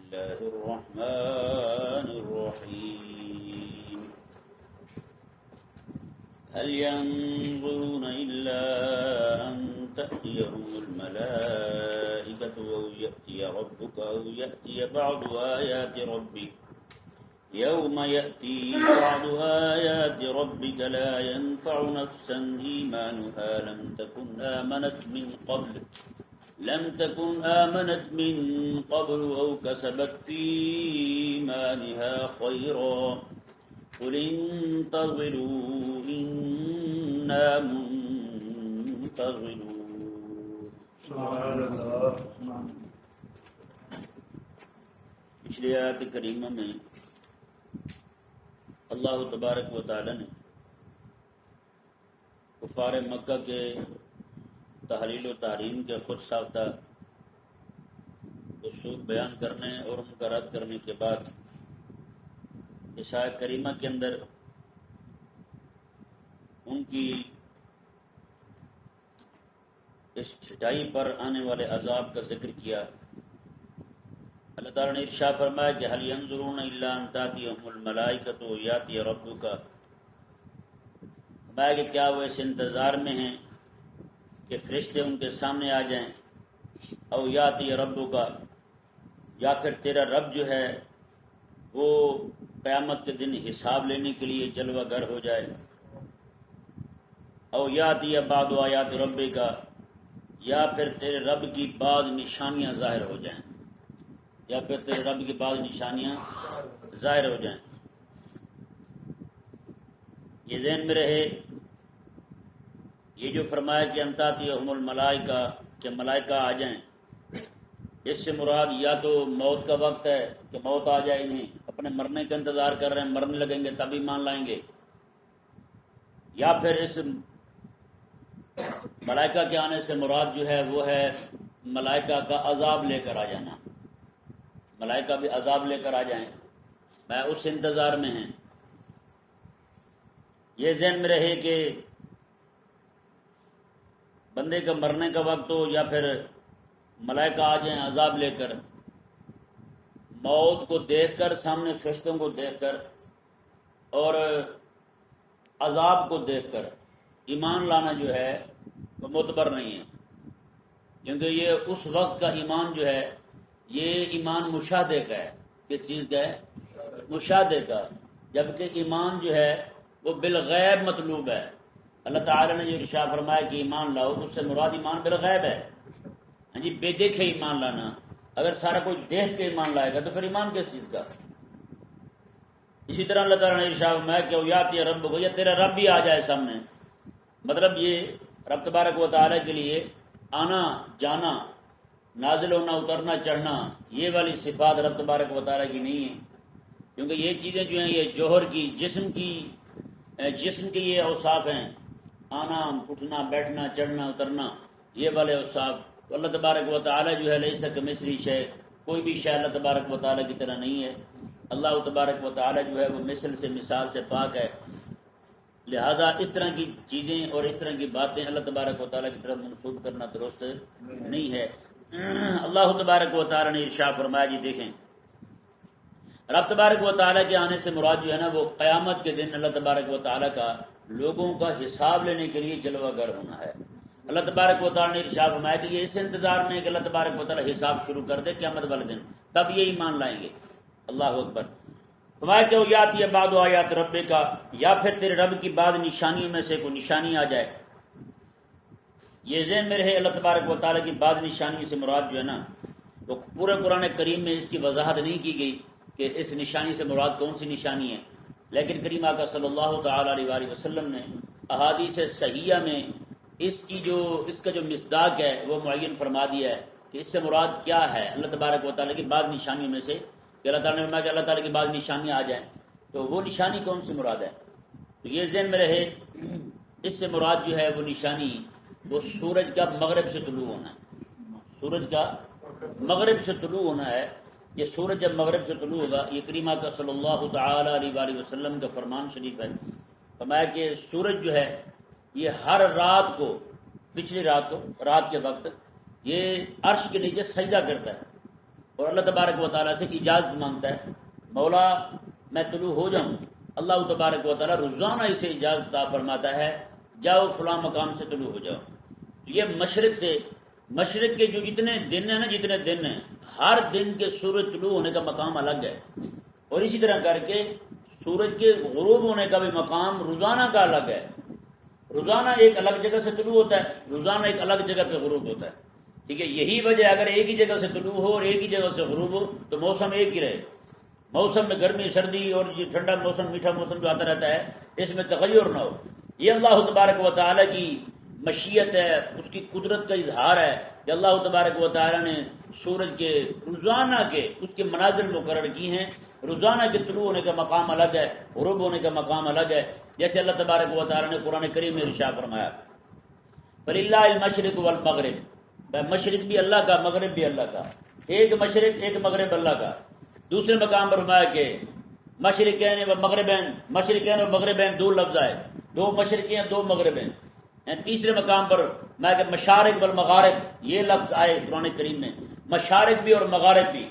الله الرحمن الرحيم هل ينظرون إلا أن تأتيهم الملائكة أو يأتي ربك أو يأتي بعض آيات ربك يوم يأتي بعض آيات ربك لا ينفع نفسا إيمانها لم تكن آمنت من قبل أو كسبت في إيمانها خيرا قل انتظروا إنا منتظرون. سبحان اللہ. پچھلی آیت کریمہ میں اللہ تبارک و تعالی نے کفار مکہ کے تحلیل و تحریم کے خود ساختہ اصول بیان کرنے اور ان کا رد کرنے کے بعد اس آیت کریمہ کے اندر ان کی اس چھٹائی پر آنے والے عذاب کا ذکر کیا. اللہ تعالیٰ نے ارشاد فرمایا کہ هل ينظرون الا ان تاتيهم الملائکۃ یاتی ربک، فرمایا کہ کیا وہ اس انتظار میں ہیں کہ فرشتے ان کے سامنے آ جائیں، او یاتی ربک، یا پھر تیرا رب جو ہے وہ قیامت کے دن حساب لینے کے لیے جلوہ گر ہو جائے، او یاتی بعض آیات ربک، یا پھر تیرے رب کی بعض نشانیاں ظاہر ہو جائیں، یا پھر تیرے رب کی بعض نشانیاں ظاہر ہو جائیں. یہ ذہن میں رہے، یہ جو فرمایا کہ انتاتیہم الملائکہ، کہ ملائکہ آ جائیں، اس سے مراد یا تو موت کا وقت ہے کہ موت آ جائے، انہیں اپنے مرنے کا انتظار کر رہے ہیں، مرنے لگیں گے تب ایمان لائیں گے، یا پھر اس ملائکہ کے آنے سے مراد جو ہے وہ ہے ملائکہ کا عذاب لے کر آ جانا، ملائکہ بھی عذاب لے کر آ جائیں، میں اس انتظار میں ہیں. یہ ذہن میں رہے کہ بندے کا مرنے کا وقت ہو یا پھر ملائکہ آ جائیں عذاب لے کر، موت کو دیکھ کر، سامنے فرشتوں کو دیکھ کر اور عذاب کو دیکھ کر ایمان لانا جو ہے وہ معتبر نہیں ہے، کیونکہ یہ اس وقت کا ایمان جو ہے یہ ایمان مشاہدے کا ہے. کس چیز کا ہے؟ مشاہدے کا، جبکہ ایمان جو ہے وہ بالغیب مطلوب ہے. اللہ تعالی نے جو ارشاد فرمایا کہ ایمان لاؤ، اس سے مراد ایمان بالغیب ہے. ہاں جی، بے دیکھے ایمان لانا. اگر سارا کوئی دیکھ کے ایمان لائے گا تو پھر ایمان کس چیز کا؟ اسی طرح اللہ تعالیٰ نے ارشاد فرمایا کہ یاتی رب کو، یا تیرا رب بھی آ جائے سامنے. مطلب یہ رب تبارک و تعالیٰ کے لیے آنا جانا، نازل ہونا، اترنا، چڑھنا، یہ والی صفات رب تبارک و تعالیٰ کی نہیں ہیں، کیونکہ یہ چیزیں جو ہیں یہ جوہر کی، جسم کے یہ اوصاف ہیں، آنا، اٹھنا، بیٹھنا، چڑھنا، اترنا، یہ والے اوصاف. تو اللہ تبارک و تعالیٰ جو ہے لیس کمثلہ شیء، کوئی بھی شے اللہ تبارک و تعالیٰ کی طرح نہیں ہے. اللہ تبارک و تعالیٰ جو ہے وہ مثل سے، مثال سے پاک ہے. لہذا اس طرح کی چیزیں اور اس طرح کی باتیں اللہ تبارک و تعالیٰ کی طرف منسوب کرنا درست نہیں ہے. اللہ تبارک و تعالیٰ نے ارشاد فرمایا، جی دیکھیں، رب تبارک و تعالیٰ کے آنے سے مراد جو ہے نا وہ قیامت کے دن اللہ تبارک و تعالیٰ کا لوگوں کا حساب لینے کے لیے جلوہ گر ہونا ہے. اللہ تبارک و تعالیٰ نے ارشاد فرمایا کہ یہ اس انتظار میں ہے کہ اللہ تبارک و تعالیٰ حساب شروع کر دے قیامت والے دن، تب یہ ایمان لائیں گے. اللہ اکبر. فرمایا کہ یاتی بعض آیات ربک، یا پھر تیرے رب کی بعض نشانیوں میں سے کوئی نشانی آ جائے. یہ ذہن میں رہے، اللہ تبارک و تعالیٰ کی بعض نشانی سے مراد جو ہے نا وہ پورے قرآن کریم میں اس کی وضاحت نہیں کی گئی کہ اس نشانی سے مراد کون سی نشانی ہے، لیکن کریم آقا صلی اللہ تعالیٰ علیہ وآلہ وسلم نے احادیث صحیحہ میں اس کا جو مصداق ہے وہ معین فرما دیا ہے کہ اس سے مراد کیا ہے. اللہ تبارک و تعالیٰ کی بعض نشانیوں میں سے کہ اللہ تعالیٰ نے فرمایا کہ اللہ تعالیٰ کی بعض نشانیاں آ جائیں، تو وہ نشانی کون سی مراد ہے؟ تو یہ ذہن میں رہے، اس سے مراد جو ہے وہ نشانی وہ سورج کا مغرب سے طلوع ہونا ہے. سورج کا مغرب سے طلوع ہونا ہے. یہ سورج جب مغرب سے طلوع ہوگا، یہ کریم آقا صلی اللہ تعالی علیہ وآلہ وسلم کا فرمان شریف ہے. فرمایا کہ سورج جو ہے یہ ہر رات کو، پچھلی رات کو، رات کے وقت یہ عرش کے نیچے سجدہ کرتا ہے. اور اللہ تبارک و تعالیٰ سے اجازت مانگتا ہے، مولا میں طلوع ہو جاؤں، اللہ تبارک و تعالیٰ روزانہ اسے اجازت عطا فرماتا ہے، جاؤ فلاں مقام سے طلوع ہو جاؤ۔ یہ مشرق کے جو جتنے دن ہیں نا، جتنے دن ہیں، ہر دن کے سورج طلوع ہونے کا مقام الگ ہے، اور اسی طرح کر کے سورج کے غروب ہونے کا بھی مقام روزانہ کا الگ ہے۔ روزانہ ایک الگ جگہ سے طلوع ہوتا ہے، روزانہ ایک الگ جگہ پہ غروب ہوتا ہے، ٹھیک ہے۔ یہی وجہ اگر ایک ہی جگہ سے طلوع ہو اور ایک ہی جگہ سے غروب ہو تو موسم ایک ہی رہے، موسم میں گرمی سردی اور یہ ٹھنڈا موسم میٹھا موسم جو آتا رہتا ہے اس میں تغیر نہ ہو۔ یہ اللہ تبارک و تعالیٰ کی مشیت ہے، اس کی قدرت کا اظہار ہے کہ اللہ تبارک و تعالیٰ نے سورج کے روزانہ کے اس کے مناظر مقرر کی ہیں۔ روزانہ کے طلوع ہونے کا مقام الگ ہے، غروب ہونے کا مقام الگ ہے، جیسے اللہ تبارک و تعالیٰ نے قرآن کریم میں ارشاد فرمایا فَلِلَّهِ الْمَشْرِقُ وَالْمَغْرِبُ، مشرق بھی اللہ کا، مغرب بھی اللہ کا، ایک مشرق ایک مغرب اللہ کا۔ دوسرے مقام پر فرمایا کہ مشرقین و مغربین، مشرقین و مغربین دو لفظ آئے، دو مشرقین دو مغربین۔ تیسرے مقام پر میں کہ مشارق والمغارب یہ لفظ آئے قرآن کریم میں، مشارق بھی اور مغارب بھی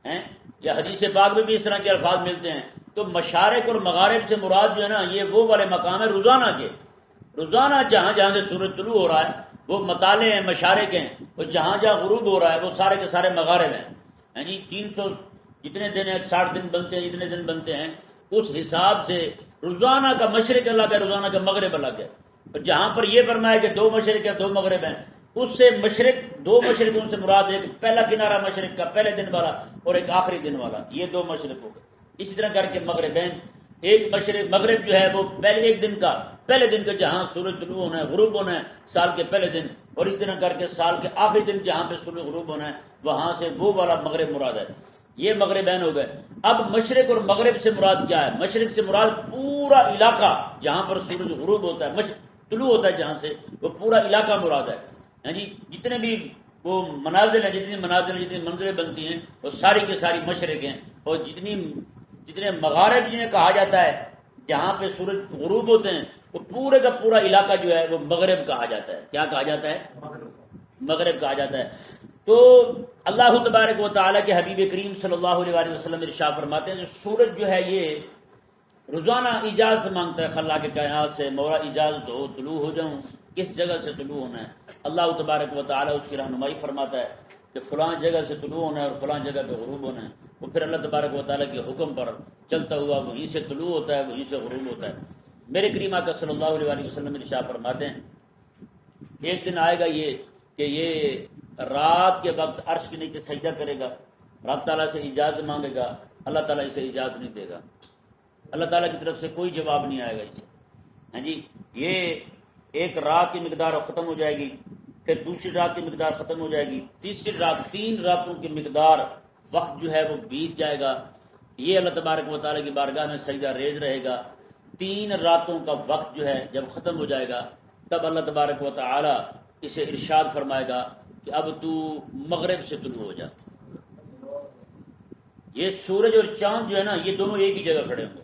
ہیں، یا حدیث پاک میں بھی اس طرح کے الفاظ ملتے ہیں۔ تو مشارق اور مغارب سے مراد جو ہے نا، یہ وہ والے مقام ہے روزانہ کے، روزانہ جہاں جہاں سے سورج طلوع ہو رہا ہے وہ مطالع ہیں، مشارق ہیں، اور جہاں جہاں غروب ہو رہا ہے وہ سارے کے سارے مغارب ہیں۔ یعنی 300 جتنے دن ہیں، 60 دن بنتے ہیں، جتنے دن بنتے ہیں اس حساب سے روزانہ کا مشرق الگ ہے، روزانہ کا مغرب الگ ہے۔ اور جہاں پر یہ فرمایا کہ دو مشرق ہیں دو مغرب ہیں، اس سے مشرق دو مشرقوں سے مراد ایک پہلا کنارہ مشرق کا پہلے دن والا اور ایک آخری دن والا، یہ دو مشرق ہو گئے۔ اسی طرح کر کے مغربین، ایک مشرق مغرب جو ہے وہ پہلے ایک دن کا، پہلے دن کا جہاں سورج طلوع ہونا ہے غروب ہونا ہے سال کے پہلے دن، اور اس طرح کر کے سال کے آخری دن جہاں پہ سورج غروب ہونا ہے وہاں سے وہ والا مغرب مراد ہے۔ یہ مغربین ہو گئے۔ اب مشرق اور مغرب سے مراد کیا ہے؟ مشرق سے مراد پورا علاقہ جہاں پر سورج غروب ہوتا ہے، طلوع ہوتا ہے جہاں سے، وہ پورا علاقہ مراد ہے۔ یعنی جتنے بھی وہ منازل ہیں، جتنی منازل ہیں، جتنی منزلیں بنتی ہیں وہ ساری کی ساری مشرق ہیں، اور جتنے مغارب جنہیں کہا جاتا ہے جہاں پہ سورج غروب ہوتے ہیں وہ پورے کا پورا علاقہ جو ہے وہ مغرب کہا جاتا ہے۔ کیا کہا جاتا ہے؟ مغرب کہا جاتا ہے۔ تو اللہ تبارک و تعالیٰ کے حبیب کریم صلی اللہ علیہ وسلم ارشاد فرماتے ہیں کہ سورج جو ہے یہ روزانہ اجازت مانگتا ہے خلاق کائنات سے، مولا اجازت ہو طلوع ہو جاؤں، کس جگہ سے طلوع ہونا ہے۔ اللہ تبارک و تعالیٰ اس کی رہنمائی فرماتا ہے کہ فلاں جگہ سے طلوع ہونا ہے اور فلاں جگہ پہ غروب ہونا ہے، وہ پھر اللہ تبارک و تعالیٰ کے حکم پر چلتا ہوا وہیں سے طلوع ہوتا ہے وہیں سے غروب ہوتا ہے۔ میرے کریم آقا صلی اللہ علیہ وسلم ارشاد فرماتے ہیں ایک دن آئے گا یہ کہ یہ رات کے وقت عرش کے نیچے سجدہ کرے گا، رب تعالیٰ سے اجازت مانگے گا، اللہ تعالیٰ اسے اجازت نہیں دے گا، اللہ تعالیٰ کی طرف سے کوئی جواب نہیں آئے گا اسے۔ ہاں جی، یہ ایک رات کی مقدار ختم ہو جائے گی، پھر دوسری رات کی مقدار ختم ہو جائے گی، تیسری رات، 3 راتوں کی مقدار وقت جو ہے وہ بیت جائے گا۔ یہ اللہ تبارک و تعالیٰ کی بارگاہ میں سجدہ ریز رہے گا۔ 3 راتوں کا وقت جو ہے جب ختم ہو جائے گا تب اللہ تبارک و تعالیٰ اسے ارشاد فرمائے گا کہ اب تو مغرب سے طلوع ہو جا۔ یہ سورج اور چاند جو ہے نا یہ دونوں ایک ہی جگہ کھڑے ہوں گے،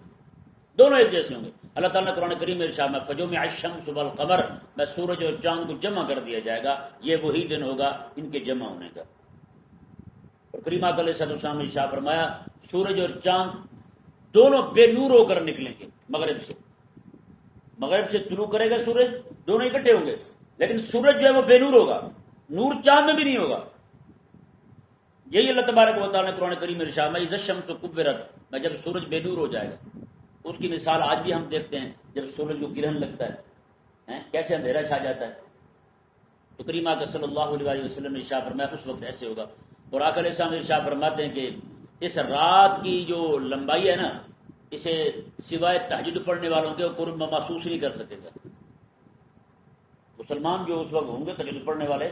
دونوں ایک جیسے ہوں گے۔ اللہ تعالیٰ نے قرآن کریم میں ارشاد میں فجمع الشمس والقمر، میں سورج اور چاند کو جمع کر دیا جائے گا، یہ وہی دن ہوگا ان کے جمع ہونے کا۔ اور کریم آقا علیہ السلام نے ارشاد فرمایا سورج اور چاند دونوں بے نور ہو کر نکلیں گے مغرب سے طلوع کرے گا سورج، دونوں اکٹھے ہوں گے، لیکن سورج جو ہے وہ بے نور ہوگا، نور چاند میں بھی نہیں ہوگا۔ یہی اللہ تبارک و تعالیٰ نے قرآن کریم میں ارشاد میں اذا الشمس کورت، میں جب سورج بے نور ہو جائے گا۔ اس کی مثال آج بھی ہم دیکھتے ہیں جب سورج کو گرہن لگتا ہے کیسے اندھیرا چھا جاتا ہے۔ تو کریم آقا صلی اللہ علیہ وسلم نے ارشاد فرمایا اس وقت ایسے ہوگا۔ اور آقا علیہ السلام ارشاد فرماتے ہیں کہ اس رات کی جو لمبائی ہے نا، اسے سوائے تہجد پڑھنے والوں کے قرب محسوس نہیں کر سکے گا۔ مسلمان جو اس وقت ہوں گے تہجد پڑھنے والے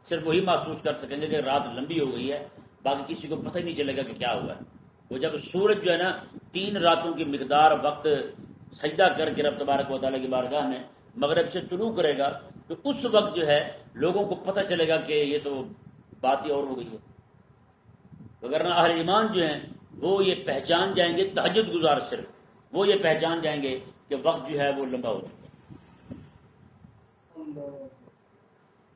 صرف وہی محسوس کر سکیں گے کہ رات لمبی ہو گئی ہے، باقی کسی کو پتہ ہی نہیں چلے گا کہ کیا ہوا ہے۔ وہ جب سورج جو ہے نا 3 راتوں کی مقدار وقت سجدہ کر کے رب تبارک و تعالیٰ کی بارگاہ میں مغرب سے طلوع کرے گا تو اس وقت جو ہے لوگوں کو پتہ چلے گا کہ یہ تو بات ہی اور ہو گئی ہے۔ وگرنہ اہل ایمان جو ہیں وہ یہ پہچان جائیں گے، تہجد گزار صرف وہ یہ پہچان جائیں گے کہ وقت جو ہے وہ لمبا ہو چکا ہے۔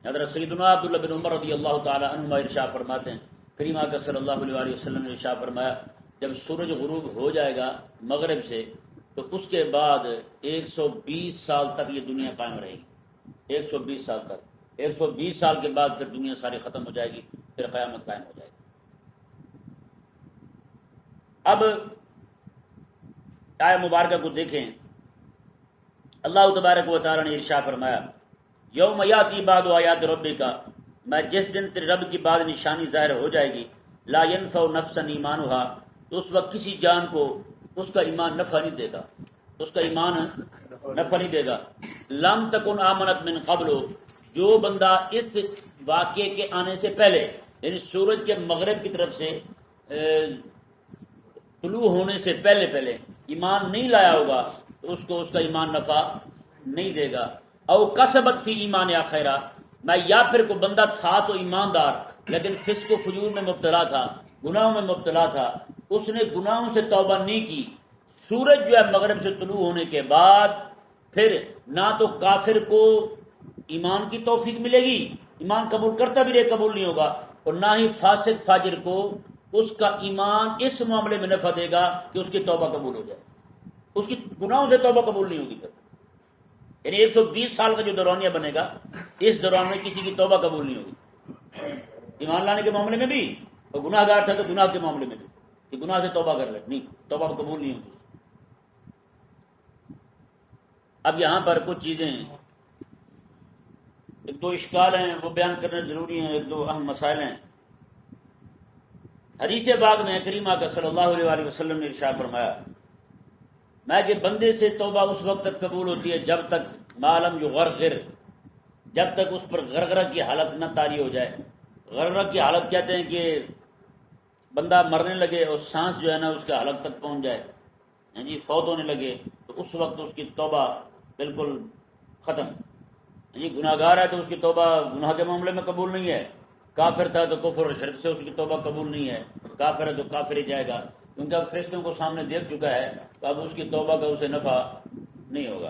حضرت سیدنا عبداللہ بن عمر رضی اللہ تعالی عنہما ارشاد فرماتے ہیں کریم آقا صلی اللہ علیہ وسلم نے ارشاد فرمایا جب سورج غروب ہو جائے گا مغرب سے تو اس کے بعد 120 سال تک یہ دنیا قائم رہے گی، 120 سال تک، 120 سال کے بعد پھر دنیا ساری ختم ہو جائے گی، پھر قیامت قائم ہو جائے گی۔ اب آیہ مبارکہ کو دیکھیں، اللہ تبارک و تعالی نے ارشاد فرمایا یوم یاتی بعد آیات ربک، میں جس دن تیرے رب کی بعد نشانی ظاہر ہو جائے گی، لا ينفع نفسا ایمانھا، تو اس وقت کسی جان کو اس کا ایمان نفع نہیں دے گا، اس کا ایمان نفع نہیں دے گا۔ لم تکن آمنت من قبل، جو بندہ اس واقعے کے آنے سے پہلے یعنی سورج کے مغرب کی طرف سے طلوع ہونے سے پہلے ایمان نہیں لایا ہوگا تو اس کو اس کا ایمان نفع نہیں دے گا۔ او کسبت فی ایمان یا خیرہ، میں یا پھر کو بندہ تھا تو ایماندار لیکن فسق و فجور میں مبتلا تھا، گناہوں میں مبتلا تھا، اس نے گناہوں سے توبہ نہیں کی، سورج جو ہے مغرب سے طلوع ہونے کے بعد پھر نہ تو کافر کو ایمان کی توفیق ملے گی، ایمان قبول کرتا بھی رہے قبول نہیں ہوگا، اور نہ ہی فاسق فاجر کو اس کا ایمان اس معاملے میں نفع دے گا کہ اس کی توبہ قبول ہو جائے، اس کی گناہوں سے توبہ قبول نہیں ہوگی پھر، یعنی 120 سال کا جو دورانیہ بنے گا اس دوران میں کسی کی توبہ قبول نہیں ہوگی، ایمان لانے کے معاملے میں بھی اور گناہ گار تھا تو گناہ کے معاملے میں بھی کہ گناہ سے توبہ کر لے، نہیں توبہ قبول نہیں ہوگی۔ اب یہاں پر کچھ چیزیں ایک دو اشکال ہیں وہ بیان کرنا ضروری ہیں، ایک دو اہم مسائل ہیں۔ حدیث پاک میں کریم آقا صلی اللہ علیہ وسلم نے ارشاد فرمایا میں کہ بندے سے توبہ اس وقت تک قبول ہوتی ہے جب تک معلوم یغرغر، جب تک اس پر غرغرہ کی حالت نہ طاری ہو جائے۔ غرغرہ کی حالت کہتے ہیں کہ بندہ مرنے لگے اور سانس جو ہے نا اس کے حلق تک پہنچ جائے، جی فوت ہونے لگے، تو اس وقت اس کی توبہ بالکل ختم۔ یہ گناہ گار ہے تو اس کی توبہ گناہ کے معاملے میں قبول نہیں ہے، کافر تھا تو کفر اور شرک سے اس کی توبہ قبول نہیں ہے، کافر ہے تو کافر ہی جائے گا، کیونکہ اب فرشتوں کو سامنے دیکھ چکا ہے تو اب اس کی توبہ کا اسے نفع نہیں ہوگا۔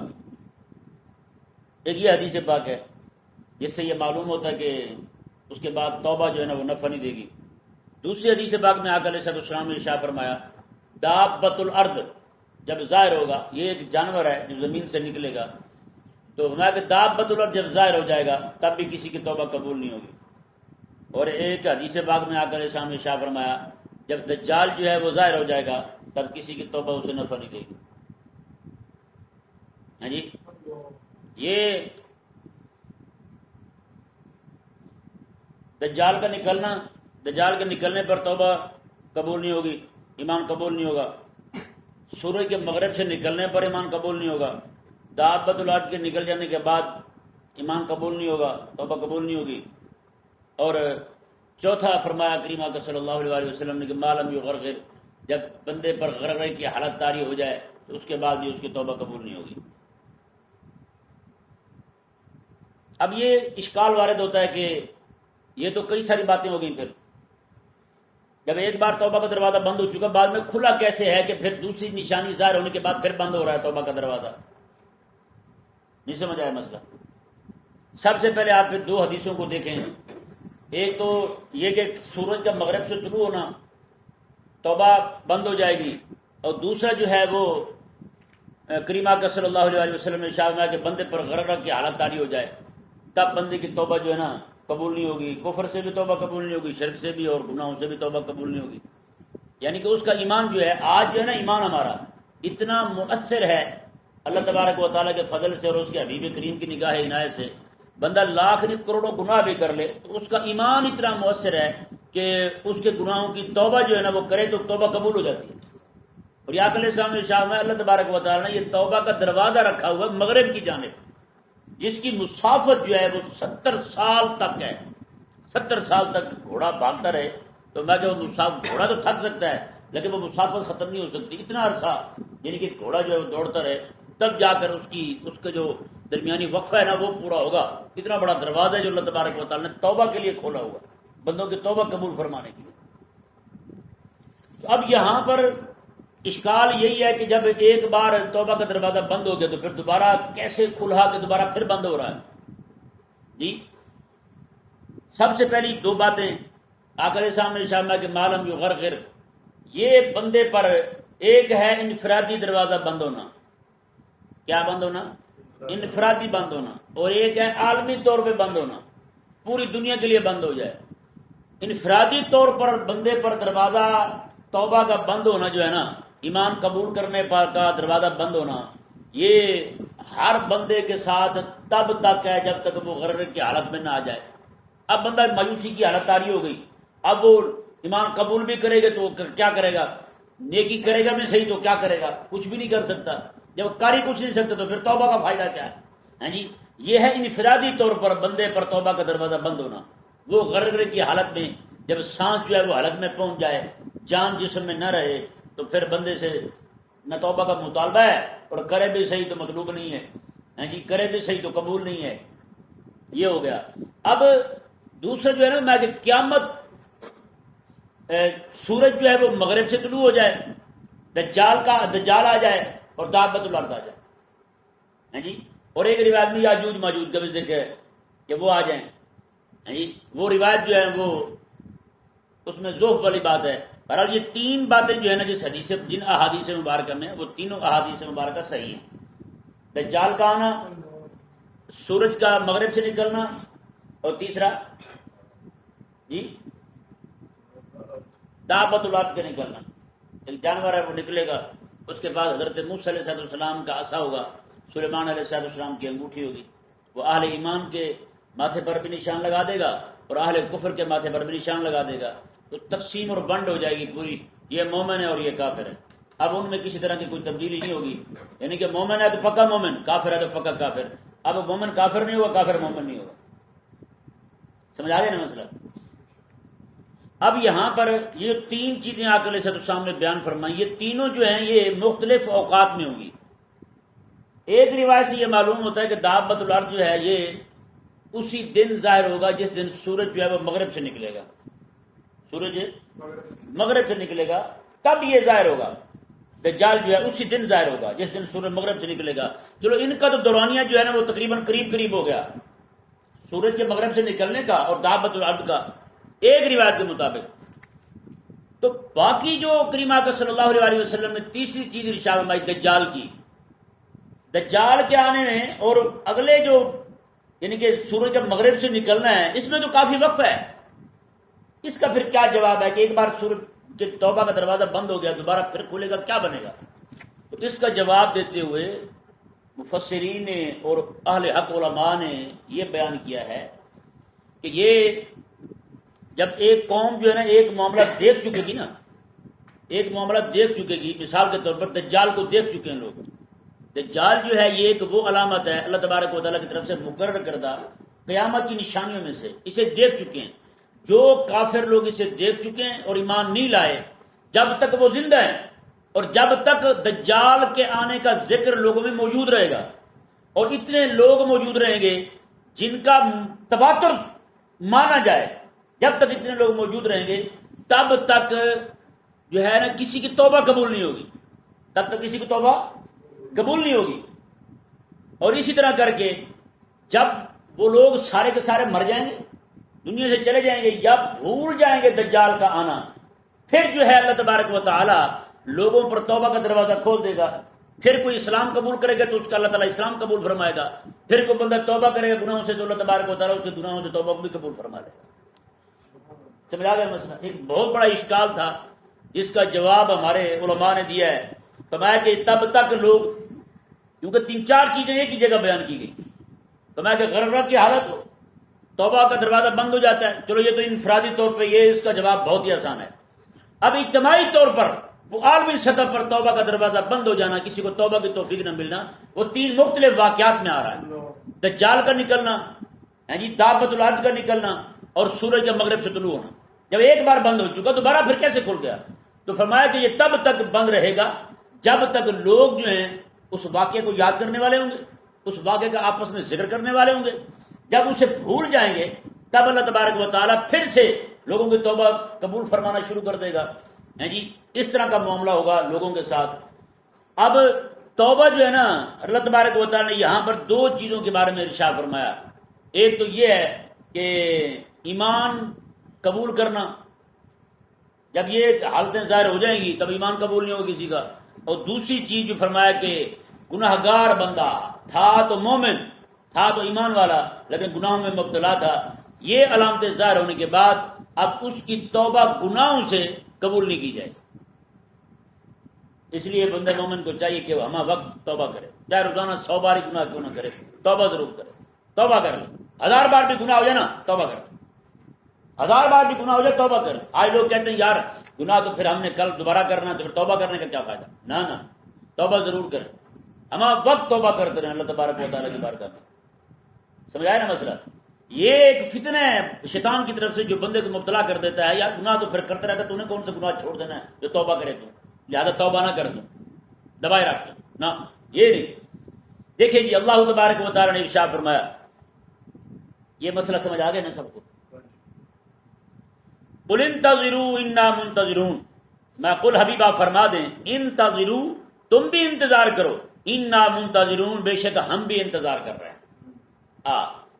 ایک یہ حدیث پاک ہے جس سے یہ معلوم ہوتا ہے کہ اس کے بعد توبہ جو ہے نا وہ نفع نہیں دے گی۔ دوسری حدیث پاک میں آقا علیہ السلام نے ارشاد فرمایا دابۃ الارض جب ظاہر ہوگا، یہ ایک جانور ہے جو زمین سے نکلے گا، تو فرمایا کہ دابۃ الارض جب ظاہر ہو جائے گا تب بھی کسی کی توبہ قبول نہیں ہوگی۔ اور ایک حدیث پاک میں آقا علیہ السلام نے ارشاد فرمایا جب دجال جو ہے وہ ظاہر ہو جائے گا تب کسی کی توبہ اسے نفع نہیں دے گی۔ ہاں جی، یہ دجال کا نکلنا، دجال کے نکلنے پر توبہ قبول نہیں ہوگی، ایمان قبول نہیں ہوگا۔ سورج کے مغرب سے نکلنے پر ایمان قبول نہیں ہوگا، دابۃ الارض کے نکل جانے کے بعد ایمان قبول نہیں ہوگا، توبہ قبول نہیں ہوگی۔ اور چوتھا فرمایا کریم آقا صلی اللہ علیہ وسلم نے کہ معلوم یغرغر جب بندے پر غرغرے کی حالت طاری ہو جائے تو اس کے بعد بھی اس کی توبہ قبول نہیں ہوگی۔ اب یہ اشکال وارد ہوتا ہے کہ یہ تو کئی ساری باتیں ہو گئیں، پھر جب ایک بار توبہ کا دروازہ بند ہو چکا بعد میں کھلا کیسے ہے کہ پھر دوسری نشانی ظاہر ہونے کے بعد پھر بند ہو رہا ہے توبہ کا دروازہ؟ نہیں سمجھ آیا مسئلہ؟ سب سے پہلے آپ پھر دو حدیثوں کو دیکھیں، ایک تو یہ کہ سورج کا مغرب سے طلوع ہونا توبہ بند ہو جائے گی، اور دوسرا جو ہے وہ کریم آقا صلی اللہ علیہ وسلم نے ارشاد فرمایا کہ بندے پر غرغرہ کی حالت طاری ہو جائے تب بندے کی توبہ جو ہے نا قبول نہیں ہوگی، کفر سے بھی توبہ قبول نہیں ہوگی، شرک سے بھی اور گناہوں سے بھی توبہ قبول نہیں ہوگی۔ یعنی کہ اس کا ایمان جو ہے آج جو ہے نا ایمان ہمارا اتنا مؤثر ہے اللہ تبارک و تعالیٰ کے فضل سے اور اس کے حبیب کریم کی نگاہ عنایت سے، بندہ لاکھ نہیں کروڑوں گناہ بھی کر لے تو اس کا ایمان اتنا مؤثر ہے کہ اس کے گناہوں کی توبہ جو ہے نا وہ کرے تو توبہ قبول ہو جاتی ہے۔ اور یا علیہ السلام نے ارشاد میں اللہ تبارک و تعالیٰ نے یہ توبہ کا دروازہ رکھا ہوا ہے مغرب کی جانب، جس کی مسافت جو ہے وہ 70 سال تک ہے، 70 سال تک گھوڑا بھاگتا رہے تو میں کہ وہ مسافت گھوڑا تو تھک سکتا ہے لیکن وہ مسافت ختم نہیں ہو سکتی، اتنا عرصہ یعنی کہ گھوڑا جو ہے وہ دوڑتا رہے تب جا کر اس کا جو درمیانی وقفہ ہے نا وہ پورا ہوگا۔ اتنا بڑا دروازہ ہے جو اللہ تبارک و تعالیٰ نے توبہ کے لیے کھولا ہوا، بندوں کی توبہ قبول فرمانے کے لیے۔ تو اب یہاں پر اشکال یہی ہے کہ جب ایک بار توبہ کا دروازہ بند ہو گیا تو پھر دوبارہ کیسے کھلا کہ دوبارہ پھر بند ہو رہا ہے؟ جی سب سے پہلی دو باتیں آقا علیہ السلام نے ارشاد کہ معلوم یغرغر، یہ بندے پر ایک ہے انفرادی دروازہ بند ہونا، کیا بند ہونا؟ انفرادی بند ہونا، اور ایک ہے عالمی طور پہ بند ہونا، پوری دنیا کے لیے بند ہو جائے۔ انفرادی طور پر بندے پر دروازہ توبہ کا بند ہونا جو ہے نا، ایمان قبول کرنے پر کا دروازہ بند ہونا، یہ ہر بندے کے ساتھ تب تک ہے جب تک وہ غرر کی حالت میں نہ آ جائے۔ اب بندہ مایوسی کی حالت طاری ہو گئی، اب وہ ایمان قبول بھی کرے گا تو وہ کیا کرے گا؟ نیکی کرے گا بھی صحیح تو کیا کرے گا؟ کچھ بھی نہیں کر سکتا۔ جب کاری کچھ نہیں سکتا تو پھر توبہ کا فائدہ کیا ہے؟ ہاں جی، یہ ہے انفرادی طور پر بندے پر توبہ کا دروازہ بند ہونا۔ وہ غرر کی حالت میں جب سانس جو ہے وہ حالت میں پہنچ جائے، جان جسم میں نہ رہے، تو پھر بندے سے نہ توبہ کا مطالبہ ہے، اور کرے بھی صحیح تو مطلوب نہیں ہے، ہاں جی، کرے بھی صحیح تو قبول نہیں ہے۔ یہ ہو گیا۔ اب دوسرا جو ہے نا، میں کہ قیامت سورج جو ہے وہ مغرب سے طلوع ہو جائے، دجال آ جائے اور دابت الارض آ جائے، ہاں جی، اور ایک روایت میں یاجوج ماجوج کا بھی ذکر ہے کہ وہ آ جائیں، ہاں جی، وہ روایت جو ہے وہ اس میں ضعف والی بات ہے۔ بہرحال یہ تین باتیں جو ہے نا جس حدیث جن احادیث مبارکہ میں، وہ تینوں احادیث مبارکہ صحیح ہیں۔ دجال کا آنا، سورج کا مغرب سے نکلنا، اور تیسرا جی دعوت الارض کا نکلنا، ایک جانور ہے وہ نکلے گا، اس کے بعد حضرت موسیٰ علیہ السلام کا عصا ہوگا، سلیمان علیہ السلام کی انگوٹھی ہوگی، وہ اہل ایمان کے ماتھے پر بھی نشان لگا دے گا اور اہل کفر کے ماتھے پر بھی نشان لگا دے گا، تو تقسیم اور بنڈ ہو جائے گی پوری، یہ مومن ہے اور یہ کافر ہے۔ اب ان میں کسی طرح کی کوئی تبدیلی نہیں ہوگی، یعنی کہ مومن ہے تو پکا مومن، کافر ہے تو پکا کافر۔ اب مومن کافر نہیں ہوگا، کافر مومن نہیں ہوگا۔ سمجھ آ گیا نا مسئلہ؟ اب یہاں پر یہ تین چیزیں آقا علیہ السلام نے بیان فرمائی، یہ تینوں جو ہیں یہ مختلف اوقات میں ہوں گی۔ ایک روایت سے یہ معلوم ہوتا ہے کہ دابت الارض جو ہے یہ اسی دن ظاہر ہوگا جس دن سورج جو ہے وہ مغرب سے نکلے گا، سورج مغرب سے نکلے گا تب یہ ظاہر ہوگا۔ دجال جو ہے اسی دن ظاہر ہوگا جس دن سورج مغرب سے نکلے گا۔ چلو ان کا تو دورانیہ جو ہے نا وہ تقریباً قریب ہو گیا، سورج کے مغرب سے نکلنے کا اور دابت الارض کا، ایک روایت کے مطابق۔ تو باقی جو کریم آقا صلی اللہ علیہ وسلم نے تیسری چیز ارشاد فرمائی دجال کی، دجال کے آنے میں اور اگلے جو یعنی کہ سورج جب مغرب سے نکلنا ہے، اس میں تو کافی وقت ہے۔ اس کا پھر کیا جواب ہے کہ ایک بار سورج کے توبہ کا دروازہ بند ہو گیا، دوبارہ پھر کھلے گا، کیا بنے گا؟ تو اس کا جواب دیتے ہوئے مفسرین نے اور اہل حق علماء نے یہ بیان کیا ہے کہ یہ جب ایک قوم جو ہے نا ایک معاملہ دیکھ چکے گی نا، ایک معاملہ دیکھ چکے گی، مثال کے طور پر دجال کو دیکھ چکے ہیں لوگ۔ دجال جو ہے یہ ایک وہ علامت ہے اللہ تبارک و تعالیٰ کی طرف سے مقرر کردہ قیامت کی نشانیوں میں سے، اسے دیکھ چکے ہیں۔ جو کافر لوگ اسے دیکھ چکے ہیں اور ایمان نہیں لائے، جب تک وہ زندہ ہیں اور جب تک دجال کے آنے کا ذکر لوگوں میں موجود رہے گا، اور اتنے لوگ موجود رہیں گے جن کا تواتر مانا جائے، جب تک اتنے لوگ موجود رہیں گے تب تک جو ہے نا کسی کی توبہ قبول نہیں ہوگی، تب تک کسی کی توبہ قبول نہیں ہوگی۔ اور اسی طرح کر کے جب وہ لوگ سارے کے سارے مر جائیں گے، دنیا سے چلے جائیں گے یا بھول جائیں گے دجال کا آنا، پھر جو ہے اللہ تبارک و تعالی لوگوں پر توبہ کا دروازہ کھول دے گا۔ پھر کوئی اسلام قبول کرے گا تو اس کا اللہ تعالیٰ اسلام قبول فرمائے گا، پھر کوئی بندہ توبہ کرے گا گناہوں سے تو اللہ تبارک و تعالیٰ اس کے گناہوں سے توبہ کو بھی قبول فرما دے گا۔ سمجھا گیا مسئلہ؟ ایک بہت بڑا اشکال تھا جس کا جواب ہمارے علماء نے دیا ہے، فرمایا کہ تب تک لوگ، کیونکہ تین چار چیزیں ایک ہی جگہ بیان کی گئی، فرمایا کہ غرغرہ کی حالت ہو، توبہ کا دروازہ بند ہو جاتا ہے۔ چلو یہ تو انفرادی طور پہ یہ اس کا جواب بہت ہی آسان ہے۔ اب اجتماعی طور پر وہ عالمی سطح پر توبہ کا دروازہ بند ہو جانا، کسی کو توبہ کی توفیق نہ ملنا، وہ تین مختلف واقعات میں آ رہا ہے۔ دجال کا نکلنا، جی دابت الارض کا نکلنا، اور سورج کا مغرب سے طلوع ہونا۔ جب ایک بار بند ہو چکا دوبارہ پھر کیسے کھل گیا؟ تو فرمایا کہ یہ تب تک بند رہے گا جب تک لوگ جو ہیں اس واقعے کو یاد کرنے والے ہوں گے، اس واقعے کا آپس میں ذکر کرنے والے ہوں گے۔ جب اسے بھول جائیں گے تب اللہ تبارک و تعالیٰ پھر سے لوگوں کی توبہ قبول فرمانا شروع کر دے گا۔ جی اس طرح کا معاملہ ہوگا لوگوں کے ساتھ۔ اب توبہ جو ہے نا، اللہ تبارک و تعالیٰ نے یہاں پر دو چیزوں کے بارے میں ارشاد فرمایا۔ ایک تو یہ ہے کہ ایمان قبول کرنا جب یہ حالتیں ظاہر ہو جائیں گی تب ایمان قبول نہیں ہوگا کسی کا. اور دوسری چیز جو فرمایا کہ گناہگار بندہ تھا تو مومن تھا تو ایمان والا لیکن گناہوں میں مبتلا تھا، یہ علامتیں ظاہر ہونے کے بعد اب اس کی توبہ گناہوں سے قبول نہیں کی جائے. اس لیے بندہ مومن کو چاہیے کہ وہ ہمہ وقت توبہ کرے، چاہے روزانہ 100 بار گناہ کیوں نہ کرے، توبہ ضرور کرے. توبہ کر لے، 1000 بار بھی گناہ ہو جائے نا توبہ کر لے، 1000 بار بھی گناہ ہو جائے توبہ کر لے. آج لوگ کہتے ہیں یار گناہ تو پھر ہم نے کل دوبارہ کرنا تو پھر توبہ کرنے کا کیا فائدہ. نہ توبہ ضرور کرے، ہمہ وقت توبہ کرتے رہیں اللہ تبارک و تعالیٰ کی بارگاہ میں. سمجھائے نا مسئلہ؟ یہ ایک فتنہ ہے شیطان کی طرف سے جو بندے کو مبتلا کر دیتا ہے. یار گناہ تو پھر کرتے رہتا، تو نے کون سے گناہ چھوڑ دینا ہے جو توبہ کرے تو، لہذا توبہ نہ کر دو، دبائے رکھ نہ. یہ نہیں. دیکھیں جی اللہ تبارک و تعالیٰ نے ارشاد فرمایا، یہ مسئلہ سمجھ آ گیا نا سب کو. قل انتظروا انا منتظرون، میں قل حبیبہ فرما دیں انتظروا تم بھی انتظار کرو، انا منتظرون بے شک ہم بھی انتظار کر رہے ہیں.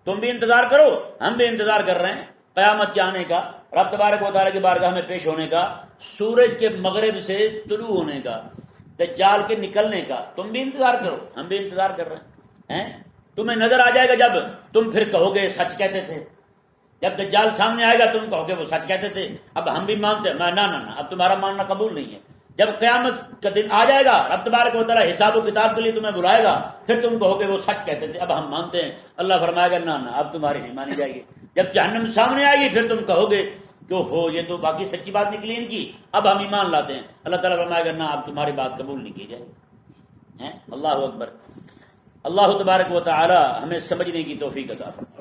تم بھی انتظار کرو ہم بھی انتظار کر رہے ہیں قیامت کے آنے کا، رب تبارک و تعالیٰ کی بارگاہ میں پیش ہونے کا، سورج کے مغرب سے طلوع ہونے کا، دجال کے نکلنے کا. تم بھی انتظار کرو ہم بھی انتظار کر رہے ہیں. تمہیں نظر آ جائے گا جب تم پھر کہو گے سچ کہتے تھے. جب دجال سامنے آئے گا تم کہو گے وہ سچ کہتے تھے، اب ہم بھی مانتے ہیں. نہ اب تمہارا ماننا قبول نہیں ہے. جب قیامت کا دن آ جائے گا رب تبارک و تعالیٰ حساب و کتاب کے لیے تمہیں بلائے گا، پھر تم کہو گے وہ سچ کہتے تھے اب ہم مانتے ہیں. اللہ فرمائے گا نہ اب تمہاری نہیں مانی جائے گی. جب جہنم سامنے آئے گی پھر تم کہو گے کہ ہو یہ تو باقی سچی بات نکلی ان کی، اب ہم ایمان لاتے ہیں. اللہ تعالیٰ فرمائے گا نہ اب تمہاری بات قبول نہیں کی جائے گی. اللہ اکبر. اللہ تبارک و تعالیٰ ہمیں سمجھنے کی توفیق عطا فرمائے.